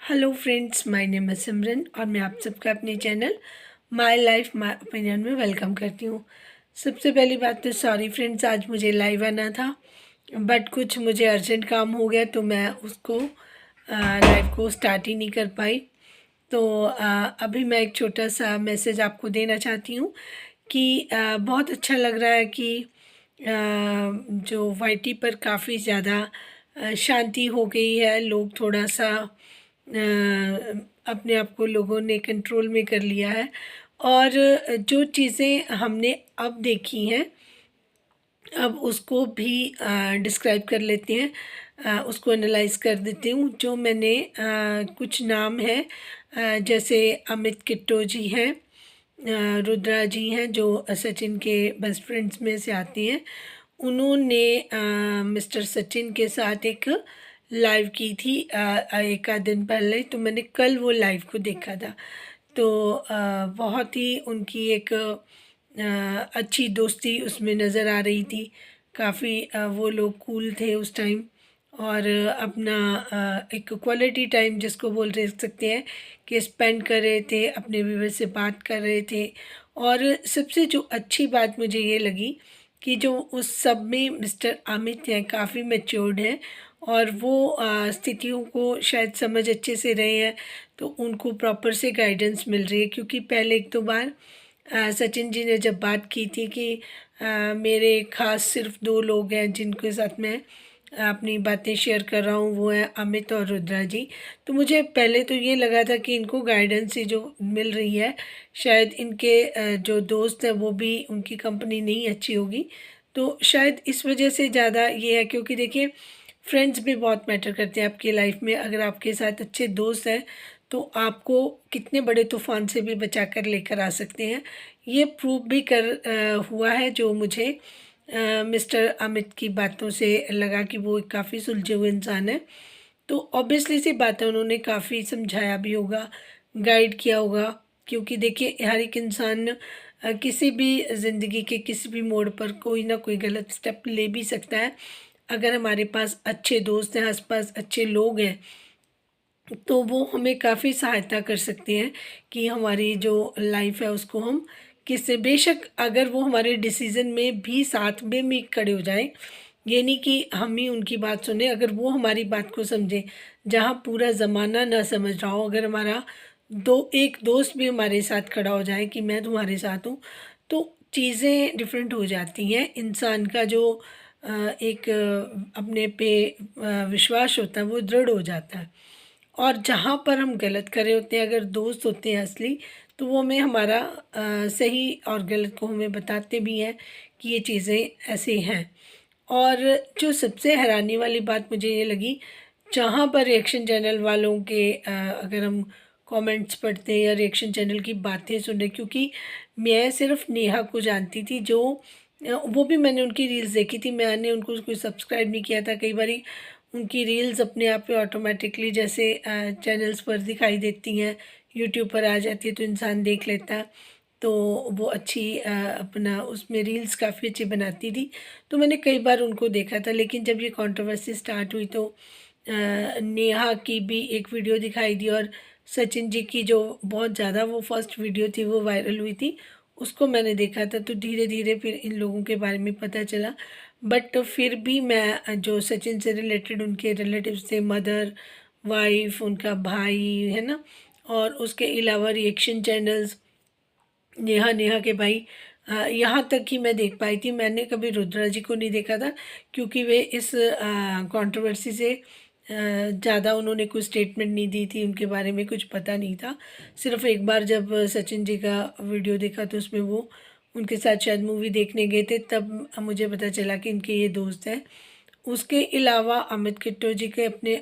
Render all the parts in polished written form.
Hello friends, my name है सिमरन और मैं आप सबका अपने channel my life my opinion में वेलकम करती हूँ। सबसे पहली बात तो सॉरी फ्रेंड्स, आज मुझे लाइव आना था बट कुछ मुझे अर्जेंट काम हो गया तो मैं उसको लाइव को स्टार्ट ही नहीं कर पाई। तो अभी मैं एक छोटा सा मैसेज आपको देना चाहती हूँ कि बहुत अच्छा लग रहा है कि जो वाईटी पर काफ़ी ज़्यादा शांति हो गई है। लोग थोड़ा सा अपने आप को लोगों ने कंट्रोल में कर लिया है और जो चीज़ें हमने अब देखी हैं अब उसको भी डिस्क्राइब कर लेते हैं, उसको एनालाइज कर देती हूँ। जो मैंने कुछ नाम हैं, जैसे अमित किट्टो जी हैं, रुद्रा जी हैं जो सचिन के बेस्ट फ्रेंड्स में से आती हैं। उन्होंने मिस्टर सचिन के साथ एक लाइव की थी एक आध दिन पहले, तो मैंने कल वो लाइव को देखा था। तो बहुत ही उनकी एक अच्छी दोस्ती उसमें नज़र आ रही थी। काफ़ी वो लोग कूल थे उस टाइम और अपना एक क्वालिटी टाइम जिसको बोल रहे सकते हैं कि स्पेंड कर रहे थे, अपने व्यूवर से बात कर रहे थे। और सबसे जो अच्छी बात मुझे ये लगी कि जो उस सब में मिस्टर अमित हैं काफ़ी मैच्योर्ड हैं और वो स्थितियों को शायद समझ अच्छे से रहे हैं, तो उनको प्रॉपर से गाइडेंस मिल रही है। क्योंकि पहले एक दो बार सचिन जी ने जब बात की थी कि मेरे खास सिर्फ दो लोग हैं जिनके साथ मैं अपनी बातें शेयर कर रहा हूँ, वो हैं अमित और रुद्रा जी। तो मुझे पहले तो ये लगा था कि इनको गाइडेंस ही जो मिल रही है, शायद इनके जो दोस्त हैं वो भी उनकी कंपनी नहीं अच्छी होगी, तो शायद इस वजह से ज़्यादा ये है। क्योंकि देखिए, फ्रेंड्स भी बहुत मैटर करते हैं आपकी लाइफ में। अगर आपके साथ अच्छे दोस्त हैं तो आपको कितने बड़े तूफान से भी बचा कर लेकर आ सकते हैं। ये प्रूव भी हुआ है, जो मुझे मिस्टर अमित की बातों से लगा कि वो एक काफ़ी सुलझे हुए इंसान है। तो ऑब्वियसली सी बात है, उन्होंने काफ़ी समझाया भी होगा, गाइड किया होगा। क्योंकि देखिए, हर एक इंसान किसी भी ज़िंदगी के किसी भी मोड़ पर कोई ना कोई गलत स्टेप ले भी सकता है। अगर हमारे पास अच्छे दोस्त हैं, आसपास अच्छे लोग हैं, तो वो हमें काफ़ी सहायता कर सकते हैं कि हमारी जो लाइफ है उसको हम किससे, बेशक अगर वो हमारे डिसीज़न में भी साथ में भी खड़े हो जाएं, ये नहीं कि हम ही उनकी बात सुने। अगर वो हमारी बात को समझें, जहाँ पूरा ज़माना ना समझ रहा हो, अगर हमारा एक दोस्त भी हमारे साथ खड़ा हो जाए कि मैं तुम्हारे साथ हूँ, तो चीज़ें डिफरेंट हो जाती हैं। इंसान का जो एक अपने पे विश्वास होता है वो दृढ़ हो जाता है। और जहाँ पर हम गलत कर रहे होते हैं, अगर दोस्त होते हैं असली, तो वो हमें हमारा सही और गलत को हमें बताते भी हैं कि ये चीज़ें ऐसे हैं। और जो सबसे हैरानी वाली बात मुझे ये लगी, जहाँ पर रिएक्शन चैनल वालों के अगर हम कमेंट्स पढ़ते हैं या रिएक्शन चैनल की बातें सुन रहे, क्योंकि मैं सिर्फ नेहा को जानती थी, जो वो भी मैंने उनकी रील्स देखी थी। मैंने उनको कोई सब्सक्राइब नहीं किया था। कई बारी उनकी रील्स अपने आप पे ऑटोमेटिकली जैसे चैनल्स पर दिखाई देती हैं, यूट्यूब पर आ जाती है तो इंसान देख लेता है। तो वो अच्छी अपना उसमें रील्स काफ़ी अच्छी बनाती थी, तो मैंने कई बार उनको देखा था। लेकिन जब ये कंट्रोवर्सी स्टार्ट हुई तो नेहा की भी एक वीडियो दिखाई दी और सचिन जी की जो बहुत ज़्यादा वो फर्स्ट वीडियो थी वो वायरल हुई थी, उसको मैंने देखा था। तो धीरे धीरे फिर इन लोगों के बारे में पता चला। बट फिर भी मैं जो सचिन से रिलेटेड उनके रिलेटिव्स थे, मदर, वाइफ, उनका भाई, है ना, और उसके अलावा रिएक्शन चैनल्स, नेहा नेहा के भाई, यहाँ तक कि मैं देख पाई थी। मैंने कभी रुद्रा जी को नहीं देखा था, क्योंकि वे इस कंट्रोवर्सी से ज़्यादा उन्होंने कोई स्टेटमेंट नहीं दी थी, उनके बारे में कुछ पता नहीं था। सिर्फ एक बार जब सचिन जी का वीडियो देखा तो उसमें वो उनके साथ शायद मूवी देखने गए थे, तब मुझे पता चला कि इनके ये दोस्त हैं। उसके अलावा अमित किट्टो जी के अपने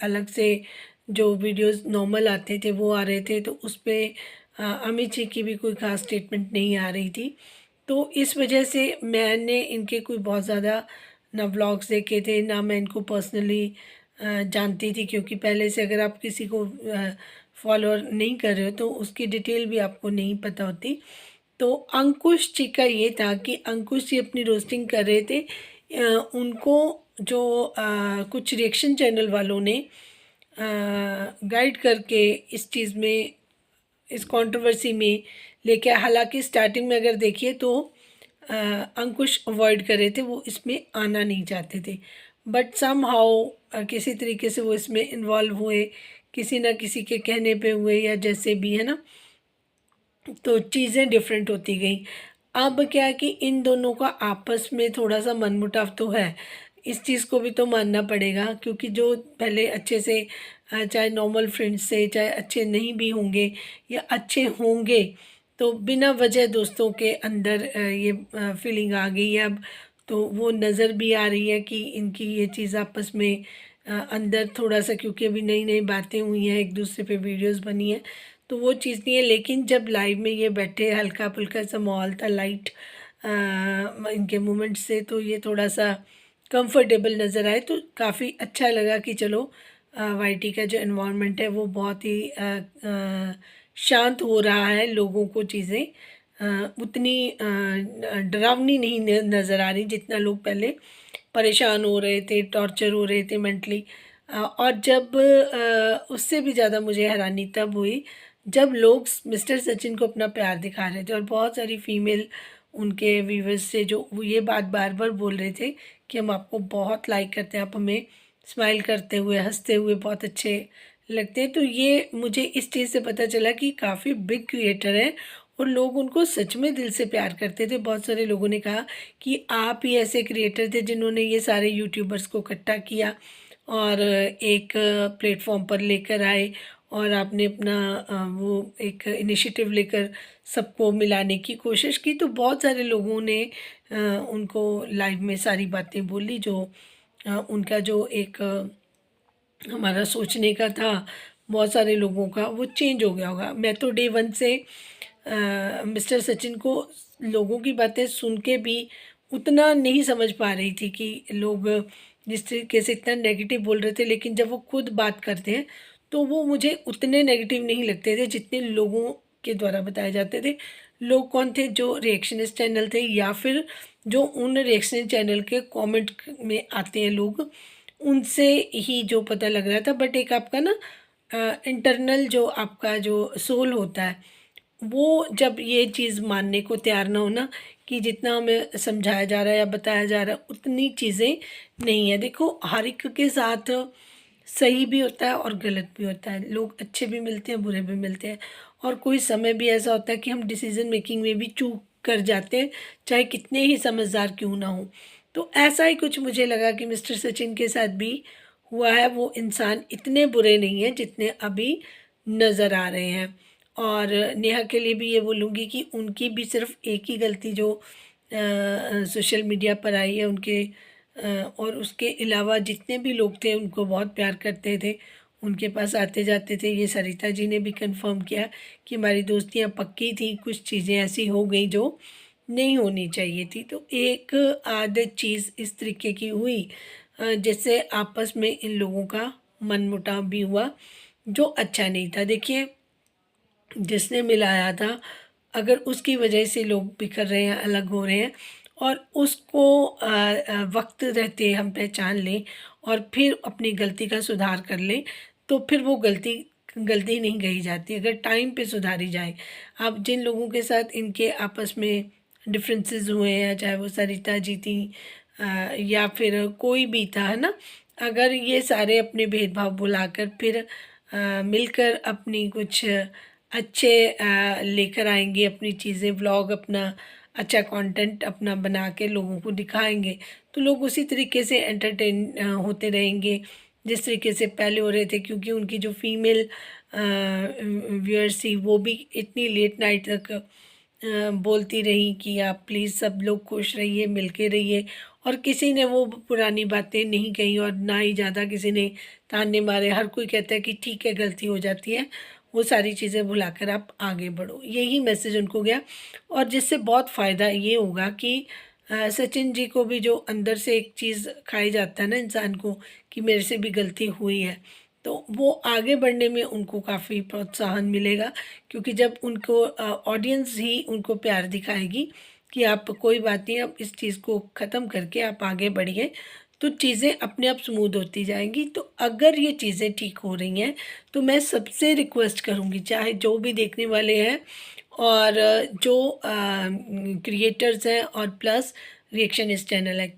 अलग से जो वीडियोस नॉर्मल आते थे वो आ रहे थे, तो उस पे अमित जी की भी कोई ख़ास स्टेटमेंट नहीं आ रही थी। तो इस वजह से मैंने इनके कोई बहुत ज़्यादा ना व्लॉग्स देखे थे, ना मैं इनको पर्सनली जानती थी। क्योंकि पहले से अगर आप किसी को फॉलोअर नहीं कर रहे हो तो उसकी डिटेल भी आपको नहीं पता होती। तो अंकुश जी का ये था कि अंकुश जी अपनी रोस्टिंग कर रहे थे। उनको जो कुछ रिएक्शन चैनल वालों ने गाइड करके इस चीज़ में, इस कंट्रोवर्सी में लेके, हालांकि स्टार्टिंग में अगर देखिए तो अंकुश अवॉइड कर रहे थे, वो इसमें आना नहीं चाहते थे, बट सम हाउ किसी तरीके से वो इसमें इन्वॉल्व हुए, किसी ना किसी के कहने पे हुए या जैसे भी, है ना। तो चीज़ें डिफरेंट होती गई। अब क्या है कि इन दोनों का आपस में थोड़ा सा मनमुटाव तो है, इस चीज़ को भी तो मानना पड़ेगा, क्योंकि जो पहले अच्छे से चाहे नॉर्मल फ्रेंड्स से, चाहे अच्छे नहीं भी होंगे या अच्छे होंगे, तो बिना वजह दोस्तों के अंदर ये फीलिंग आ गई है अब। तो वो नज़र भी आ रही है कि इनकी ये चीज़ आपस में अंदर थोड़ा सा, क्योंकि अभी नई नई बातें हुई हैं, एक दूसरे पे वीडियोस बनी है, तो वो चीज़ नहीं है। लेकिन जब लाइव में ये बैठे, हल्का फुल्का सा माहौल था, लाइट इनके मूवमेंट से, तो ये थोड़ा सा कंफर्टेबल नज़र आए, तो काफ़ी अच्छा लगा कि चलो वाईटी का जो एनवायरनमेंट है वो बहुत ही शांत हो रहा है। लोगों को चीज़ें उतनी डरावनी नहीं नज़र आ रही जितना लोग पहले परेशान हो रहे थे, टॉर्चर हो रहे थे मेंटली। और जब उससे भी ज़्यादा मुझे हैरानी तब हुई जब लोग मिस्टर सचिन को अपना प्यार दिखा रहे थे, और बहुत सारी फीमेल उनके व्यूवर्स से जो वो ये बात बार बार बोल रहे थे कि हम आपको बहुत लाइक करते हैं, आप हमें स्माइल करते हुए, हंसते हुए बहुत अच्छे लगते हैं। तो ये मुझे इस चीज़ से पता चला कि काफ़ी बिग क्रिएटर हैं और लोग उनको सच में दिल से प्यार करते थे। बहुत सारे लोगों ने कहा कि आप ही ऐसे क्रिएटर थे जिन्होंने ये सारे यूट्यूबर्स को इकट्ठा किया और एक प्लेटफॉर्म पर लेकर आए, और आपने अपना वो एक इनिशिएटिव लेकर सबको मिलाने की कोशिश की। तो बहुत सारे लोगों ने उनको लाइव में सारी बातें बोली, जो उनका जो एक हमारा सोचने का था, बहुत सारे लोगों का वो चेंज हो गया होगा। मैं तो डे वन से मिस्टर सचिन को लोगों की बातें सुन के भी उतना नहीं समझ पा रही थी कि लोग जिस तरीके से इतना नेगेटिव बोल रहे थे, लेकिन जब वो खुद बात करते हैं तो वो मुझे उतने नेगेटिव नहीं लगते थे जितने लोगों के द्वारा बताए जाते थे। लोग कौन थे? जो रिएक्शनिस्ट चैनल थे, या फिर जो उन रिएक्शन चैनल के कमेंट में आते हैं लोग, उनसे ही जो पता लग रहा था। बट एक आपका ना इंटरनल जो आपका जो सोल होता है, वो जब ये चीज़ मानने को तैयार ना हो ना कि जितना हमें समझाया जा रहा है या बताया जा रहा है उतनी चीज़ें नहीं है। देखो, हर एक के साथ सही भी होता है और गलत भी होता है, लोग अच्छे भी मिलते हैं, बुरे भी मिलते हैं, और कोई समय भी ऐसा होता है कि हम डिसीजन मेकिंग में भी चूक कर जाते हैं, चाहे कितने ही समझदार क्यों ना हो। तो ऐसा ही कुछ मुझे लगा कि मिस्टर सचिन के साथ भी हुआ है। वो इंसान इतने बुरे नहीं हैं जितने अभी नज़र आ रहे हैं। और नेहा के लिए भी ये बोलूँगी कि उनकी भी सिर्फ एक ही गलती जो सोशल मीडिया पर आई है उनके, और उसके अलावा जितने भी लोग थे उनको बहुत प्यार करते थे, उनके पास आते जाते थे। ये सरिता जी ने भी कंफर्म किया कि हमारी दोस्तियाँ पक्की थी, कुछ चीज़ें ऐसी हो गई जो नहीं होनी चाहिए थी। तो एक आध चीज़ इस तरीके की हुई जिससे आपस में इन लोगों का मनमुटाव भी हुआ, जो अच्छा नहीं था। देखिए, जिसने मिलाया था, अगर उसकी वजह से लोग बिखर रहे हैं, अलग हो रहे हैं, और उसको वक्त रहते हम पहचान लें और फिर अपनी गलती का सुधार कर लें, तो फिर वो गलती गलती नहीं कही जाती अगर टाइम पे सुधारी जाए। अब जिन लोगों के साथ इनके आपस में डिफरेंसेस हुए हैं, चाहे वो सरिता जी थी या फिर कोई भी था, है ना, अगर ये सारे अपने भेदभाव भुलाकर फिर मिलकर अपनी कुछ अच्छे लेकर आएंगे अपनी चीज़ें, व्लॉग अपना अच्छा कंटेंट अपना बना के लोगों को दिखाएंगे, तो लोग उसी तरीके से एंटरटेन होते रहेंगे जिस तरीके से पहले हो रहे थे। क्योंकि उनकी जो फीमेल व्यूअर्स थी वो भी इतनी लेट नाइट तक बोलती रही कि आप प्लीज़ सब लोग खुश रहिए, मिल के रहिए, और किसी ने वो पुरानी बातें नहीं कही और ना ही ज़्यादा किसी ने ताने मारे। हर कोई कहता है कि ठीक है, गलती हो जाती है, वो सारी चीज़ें भुलाकर आप आगे बढ़ो, यही मैसेज उनको गया। और जिससे बहुत फ़ायदा ये होगा कि सचिन जी को भी जो अंदर से एक चीज़ खाई जाता है ना इंसान को कि मेरे से भी गलती हुई है, तो वो आगे बढ़ने में उनको काफ़ी प्रोत्साहन मिलेगा। क्योंकि जब उनको ऑडियंस ही उनको प्यार दिखाएगी कि आप कोई बात नहीं, अब इस चीज़ को ख़त्म करके आप आगे बढ़िए, तो चीज़ें अपने आप स्मूथ होती जाएंगी। तो अगर ये चीज़ें ठीक हो रही हैं तो मैं सबसे रिक्वेस्ट करूँगी, चाहे जो भी देखने वाले हैं और जो क्रिएटर्स हैं और प्लस रिएक्शन इस चैनल है,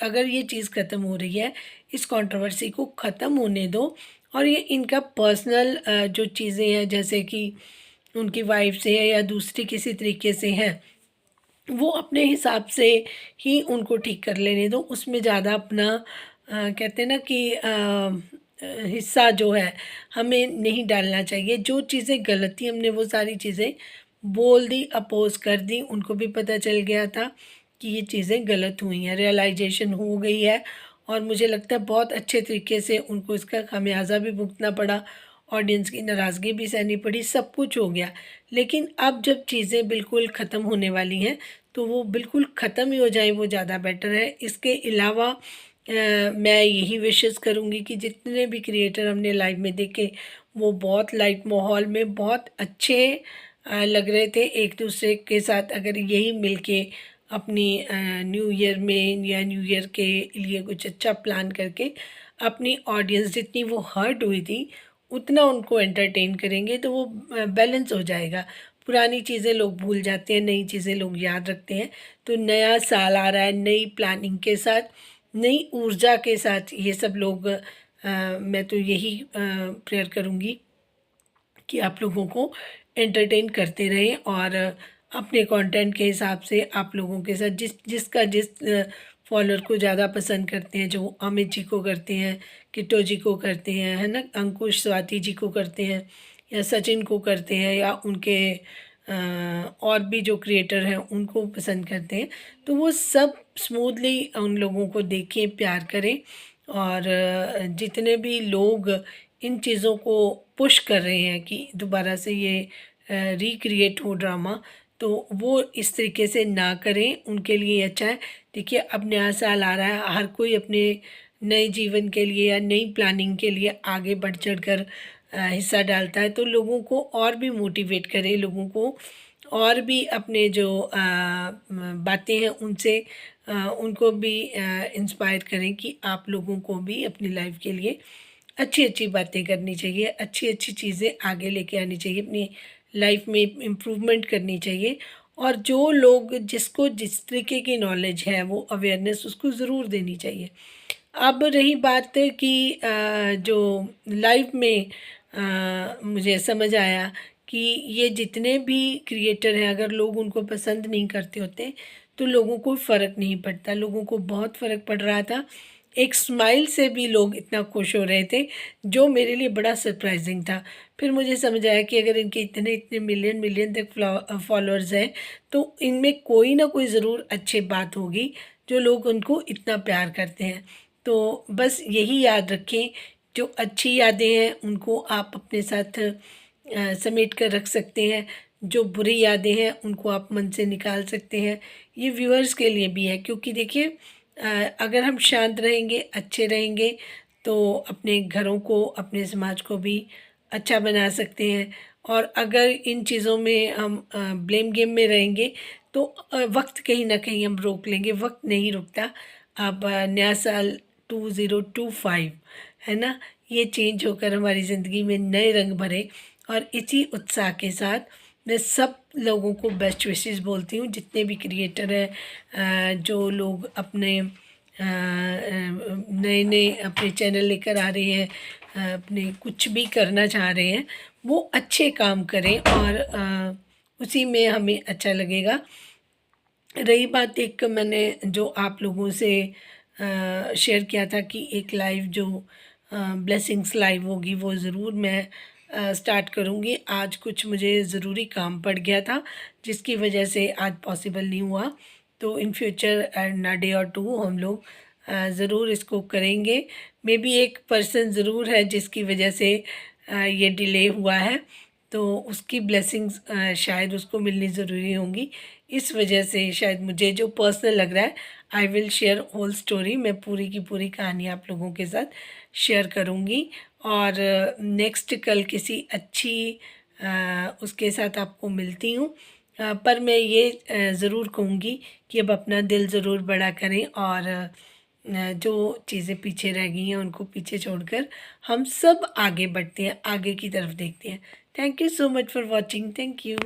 अगर ये चीज़ ख़त्म हो रही है, इस कंट्रोवर्सी को ख़त्म होने दो। और ये इनका पर्सनल जो चीज़ें हैं, जैसे कि उनकी वाइफ से है या दूसरी किसी तरीके से हैं, वो अपने हिसाब से ही उनको ठीक कर लेने दो। उसमें ज़्यादा अपना कहते हैं ना कि हिस्सा जो है हमें नहीं डालना चाहिए। जो चीज़ें गलत थी हमने वो सारी चीज़ें बोल दी, अपोज कर दी। उनको भी पता चल गया था कि ये चीज़ें गलत हुई हैं, रियलाइजेशन हो गई है। और मुझे लगता है बहुत अच्छे तरीके से उनको इसका खामियाजा भी भुगतना पड़ा, ऑडियंस की नाराज़गी भी सहनी पड़ी, सब कुछ हो गया। लेकिन अब जब चीज़ें बिल्कुल ख़त्म होने वाली हैं तो वो बिल्कुल ख़त्म ही हो जाए, वो ज़्यादा बेटर है। इसके अलावा मैं यही विशेस करूँगी कि जितने भी क्रिएटर हमने लाइव में देखे वो बहुत लाइट माहौल में बहुत अच्छे लग रहे थे एक दूसरे के साथ। अगर यही मिलके अपनी न्यू ईयर में या न्यू ईयर के लिए कुछ अच्छा प्लान करके अपनी ऑडियंस जितनी वो हर्ट हुई थी उतना उनको एंटरटेन करेंगे तो वो बैलेंस हो जाएगा। पुरानी चीज़ें लोग भूल जाते हैं, नई चीज़ें लोग याद रखते हैं। तो नया साल आ रहा है, नई प्लानिंग के साथ, नई ऊर्जा के साथ ये सब लोग मैं तो यही प्रेयर करूँगी कि आप लोगों को एंटरटेन करते रहें और अपने कंटेंट के हिसाब से आप लोगों के साथ जिस फॉलोअर को ज़्यादा पसंद करते हैं, जो अमित जी को करते हैं, किट्टो जी को करते हैं, है ना, अंकुश स्वाति जी को करते हैं या सचिन को करते हैं या उनके और भी जो क्रिएटर हैं उनको पसंद करते हैं, तो वो सब स्मूथली उन लोगों को देखें, प्यार करें। और जितने भी लोग इन चीज़ों को पुश कर रहे हैं कि दोबारा से ये रिक्रिएट हो ड्रामा, तो वो इस तरीके से ना करें, उनके लिए अच्छा है। देखिए अब नया साल आ रहा है, हर कोई अपने नए जीवन के लिए या नई प्लानिंग के लिए आगे बढ़ चढ़ कर हिस्सा डालता है। तो लोगों को और भी मोटिवेट करें, लोगों को और भी अपने जो बातें हैं उनसे उनको भी इंस्पायर करें कि आप लोगों को भी अपनी लाइफ के लिए अच्छी अच्छी बातें करनी चाहिए, अच्छी अच्छी चीज़ें आगे लेके आनी चाहिए, अपनी लाइफ में इम्प्रूवमेंट करनी चाहिए। और जो लोग जिसको जिस तरीके की नॉलेज है वो अवेयरनेस उसको ज़रूर देनी चाहिए। अब रही बात कि जो लाइफ में मुझे समझ आया कि ये जितने भी क्रिएटर हैं अगर लोग उनको पसंद नहीं करते होते तो लोगों को फ़र्क नहीं पड़ता। लोगों को बहुत फ़र्क पड़ रहा था, एक स्माइल से भी लोग इतना खुश हो रहे थे, जो मेरे लिए बड़ा सरप्राइजिंग था। फिर मुझे समझ आया कि अगर इनके इतने इतने मिलियन मिलियन तक फॉलोअर्स हैं तो इनमें कोई ना कोई ज़रूर अच्छी बात होगी जो लोग उनको इतना प्यार करते हैं। तो बस यही याद रखें, जो अच्छी यादें हैं उनको आप अपने साथ समेट कर रख सकते हैं, जो बुरी यादें हैं उनको आप मन से निकाल सकते हैं। ये व्यूअर्स के लिए भी है, क्योंकि देखिए अगर हम शांत रहेंगे, अच्छे रहेंगे तो अपने घरों को, अपने समाज को भी अच्छा बना सकते हैं। और अगर इन चीज़ों में हम ब्लेम गेम में रहेंगे तो वक्त कहीं ना कहीं हम रोक लेंगे, वक्त नहीं रुकता। अब नया साल 2025 है ना, ये चेंज होकर हमारी ज़िंदगी में नए रंग भरे। और इसी उत्साह के साथ मैं सब लोगों को बेस्ट विशेस बोलती हूँ, जितने भी क्रिएटर हैं, जो लोग अपने नए नए अपने चैनल लेकर आ रहे हैं, अपने कुछ भी करना चाह रहे हैं, वो अच्छे काम करें और उसी में हमें अच्छा लगेगा। रही बात, एक मैंने जो आप लोगों से शेयर किया था कि एक लाइव जो ब्लेसिंग्स लाइव होगी वो ज़रूर मैं स्टार्ट करूँगी। आज कुछ मुझे ज़रूरी काम पड़ गया था जिसकी वजह से आज पॉसिबल नहीं हुआ, तो in future and a day और टू हम लोग ज़रूर इसको करेंगे। मे बी एक पर्सन ज़रूर है जिसकी वजह से ये डिले हुआ है, तो उसकी ब्लेसिंग्स शायद उसको मिलनी ज़रूरी होंगी। इस वजह से शायद मुझे जो पर्सनल लग रहा है, I will share whole story, मैं पूरी की पूरी कहानी आप लोगों के साथ शेयर करूँगी। और नेक्स्ट कल किसी अच्छी उसके साथ आपको मिलती हूँ। पर मैं ये ज़रूर कहूँगी कि अब अपना दिल ज़रूर बड़ा करें और जो चीज़ें पीछे रह गई हैं उनको पीछे छोड़कर हम सब आगे बढ़ते हैं, आगे की तरफ देखते हैं। Thank you so much for watching. Thank you.